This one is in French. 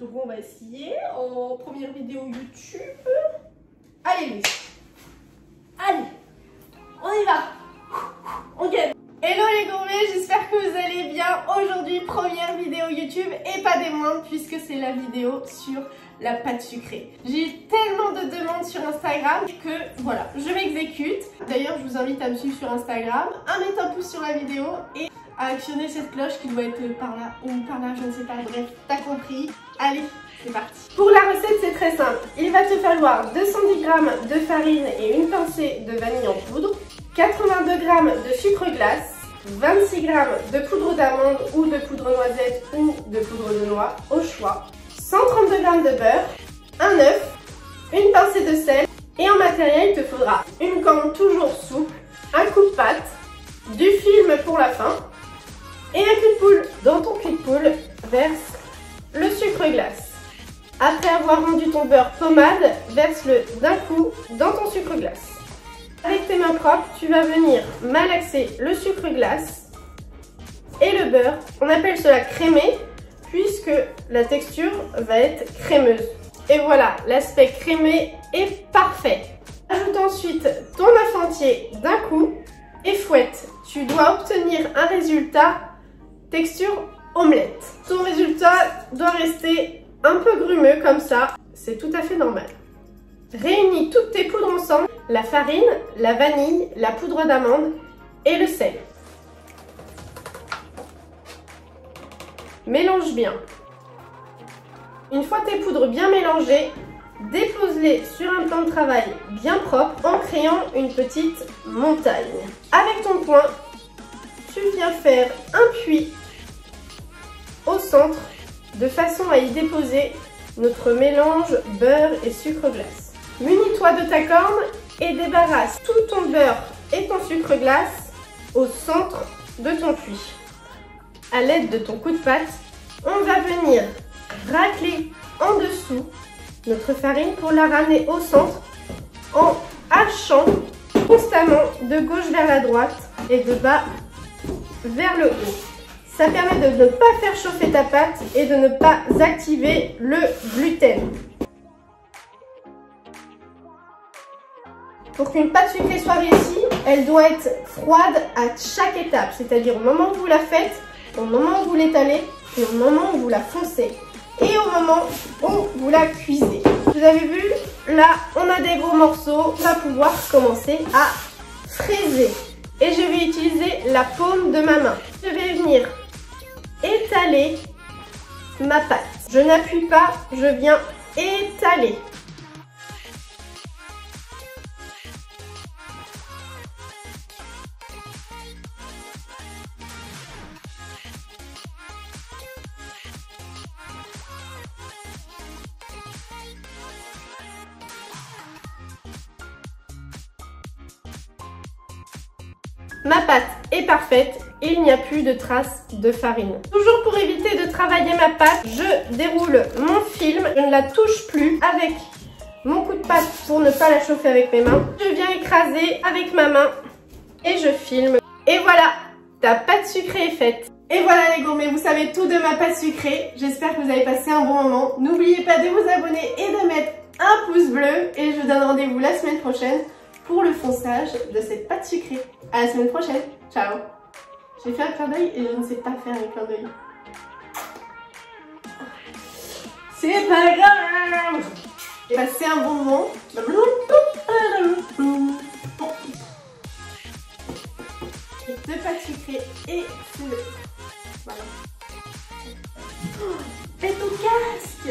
Donc on va essayer en première vidéo YouTube. Allez Louis. Allez, on y va. On gagne. Hello les gourmets, j'espère que vous allez bien. Aujourd'hui, première vidéo YouTube et pas des moindres puisque c'est la vidéo sur la pâte sucrée. J'ai eu tellement de demandes sur Instagram que voilà, je m'exécute. D'ailleurs, je vous invite à me suivre sur Instagram, à mettre un pouce sur la vidéo et à actionner cette cloche qui doit être par là ou par là, je ne sais pas. Bref, t'as compris. Allez, c'est parti. Pour la recette, c'est très simple. Il va te falloir 210 g de farine et une pincée de vanille en poudre, 82 g de sucre glace, 26 g de poudre d'amande ou de poudre noisette ou de poudre de noix au choix, 132 g de beurre, un œuf, une pincée de sel et en matériel il te faudra une corne toujours souple, un coup de pâte, du film pour la fin et un cul de poule. Dans ton cul de poule, verse le sucre glace. Après avoir rendu ton beurre pommade, verse-le d'un coup dans ton sucre glace. Avec tes mains propres, tu vas venir malaxer le sucre glace et le beurre. On appelle cela crémer puisque la texture va être crémeuse. Et voilà, l'aspect crémé est parfait. Ajoute ensuite ton œuf entier d'un coup et fouette. Tu dois obtenir un résultat texture omelette. Ton résultat doit rester un peu grumeux comme ça, c'est tout à fait normal. Réunis toutes tes poudres ensemble, la farine, la vanille, la poudre d'amande et le sel. Mélange bien. Une fois tes poudres bien mélangées, dépose-les sur un plan de travail bien propre en créant une petite montagne. Avec ton poing, tu viens faire un puits au centre de façon à y déposer notre mélange beurre et sucre glace. Munis-toi de ta corne et débarrasse tout ton beurre et ton sucre glace au centre de ton puits. À l'aide de ton coup de pâte, on va venir racler en dessous notre farine pour la ramener au centre en hachant constamment de gauche vers la droite et de bas vers le haut. Ça permet de ne pas faire chauffer ta pâte et de ne pas activer le gluten. Pour qu'une pâte sucrée soit réussie, elle doit être froide à chaque étape, c'est-à-dire au moment où vous la faites, au moment où vous l'étalez et au moment où vous la foncez et au moment où vous la cuisez. Vous avez vu, là on a des gros morceaux, on va pouvoir commencer à fraiser. Et je vais utiliser la paume de ma main. Je vais venir étaler ma pâte. Je n'appuie pas, je viens étaler. Ma pâte est parfaite et il n'y a plus de traces de farine. Toujours pour éviter de travailler ma pâte, je déroule mon film. Je ne la touche plus avec mon coup de pâte pour ne pas la chauffer avec mes mains. Je viens écraser avec ma main et je filme. Et voilà, ta pâte sucrée est faite. Et voilà les gourmets, vous savez tout de ma pâte sucrée. J'espère que vous avez passé un bon moment. N'oubliez pas de vous abonner et de mettre un pouce bleu. Et je vous donne rendez-vous la semaine prochaine pour le fonçage de cette pâte sucrée. À la semaine prochaine. Ciao. J'ai fait un clin d'œil et je ne sais pas faire un clin d'œil. C'est pas grave. Et bah c'est un bon moment. De pâte sucrée et c'est le... Voilà. Et ton casque.